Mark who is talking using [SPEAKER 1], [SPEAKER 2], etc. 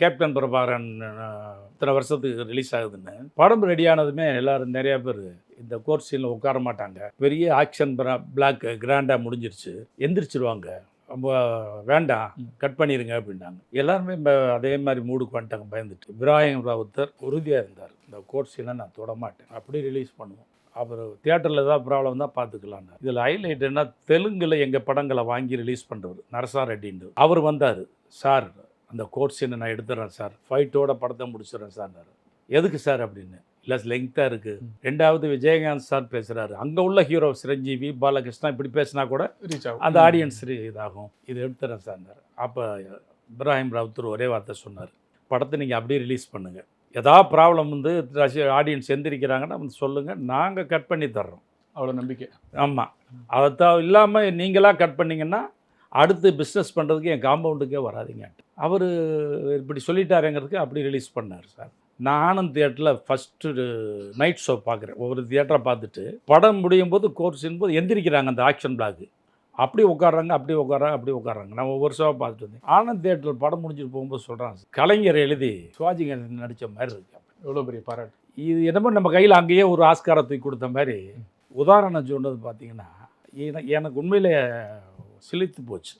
[SPEAKER 1] Captain Prabhakaran இத்தனை வருஷத்துக்கு release ஆகுதுன்னு படம் ரெடியானதுமே எல்லோரும் நிறையா பேர் இந்த கோர்ட் சீனில் உட்கார மாட்டாங்க. பெரிய ஆக்ஷன் பிளாக் கிராண்டாக முடிஞ்சிருச்சு, எந்திரிச்சிருவாங்க, ரொம்ப வேண்டாம் கட் பண்ணிடுங்க அப்படின்னாங்க. எல்லாருமே அதே மாதிரி மூடுக்கு வந்துட்டாங்க பயந்துட்டு. இப்ராஹிம் ராவுத்தர் உறுதியாக இருந்தார், இந்த கோர்ட் சீனை நான் தொட மாட்டேன், அப்படி ரிலீஸ் பண்ணுவோம். அவர் தியேட்டரில் ஏதாவது ப்ராப்ளம் தான் பார்த்துக்கலான்னு. இதில் ஹைலைட் என்ன, தெலுங்கில் எங்கள் படங்களை வாங்கி ரிலீஸ் பண்ணுறவர் நரசா ரெட்டின்னு அவர் வந்தார். சார் அந்த கோர்ட் சீனை நான் எடுத்துறேன் சார், ஃபைட்டோட படத்தை முடிச்சிடறேன் சார். எதுக்கு சார் அப்படின்னு. இல்லை லெங்க்த்தாக இருக்குது. ரெண்டாவது விஜயகாந்த் சார் பேசுகிறாரு, அங்கே உள்ள ஹீரோ சிரஞ்சீவி பாலகிருஷ்ணா இப்படி பேசினா கூட ரீச் ஆகும், அந்த ஆடியன்ஸ் இதாகும், இது எடுத்துறேன் சார். அப்போ இப்ராஹிம் ராவுத்தர் ஒரே வார்த்தை சொன்னார், படத்தை நீங்கள் அப்படியே ரிலீஸ் பண்ணுங்கள், ஏதாவது ப்ராப்ளம் வந்து ஆடியன்ஸ் எந்திரிக்கிறாங்கன்னா வந்து சொல்லுங்கள், நாங்கள் கட் பண்ணி தர்றோம்.
[SPEAKER 2] அவ்வளோ நம்பிக்கை.
[SPEAKER 1] ஆமாம், அதைத்தான் இல்லாமல் நீங்களாக கட் பண்ணிங்கன்னா அடுத்து பிஸ்னஸ் பண்ணுறதுக்கு என் காம்பவுண்டுக்கே வராதிங்க. அவர் இப்படி சொல்லிட்டாருங்கிறதுக்கு அப்படி ரிலீஸ் பண்ணார் சார். நானும் தியேட்டரில் ஃபஸ்ட்டு நைட் ஷோ பார்க்குறேன். ஒவ்வொரு தியேட்டரை பார்த்துட்டு படம் முடியும் போது கோர்ஸின் போது எந்திரிக்கிறாங்க அந்த ஆக்ஷன் பிளாக்கு, அப்படி உட்காடுறாங்க, அப்படி உட்காடுறாங்க. நான் ஒவ்வொரு ஷோவை பார்த்துட்டு வந்தேன். ஆனந்த் தியேட்டரில் படம் முடிஞ்சிட்டு போகும்போது சொல்கிறாங்க, கலைஞர் எழுதி சிவாஜி கணேசன் நடித்த மாதிரி இருக்கு.
[SPEAKER 2] எவ்வளோ பெரிய பாராட்டு.
[SPEAKER 1] இது என்னமோ நம்ம கையில் அங்கேயே ஒரு ஆஸ்காரை தூக்கி கொடுத்த மாதிரி. உதாரணம் சொன்னது பார்த்தீங்கன்னா எனக்கு உண்மையிலே சிலித்து போச்சு.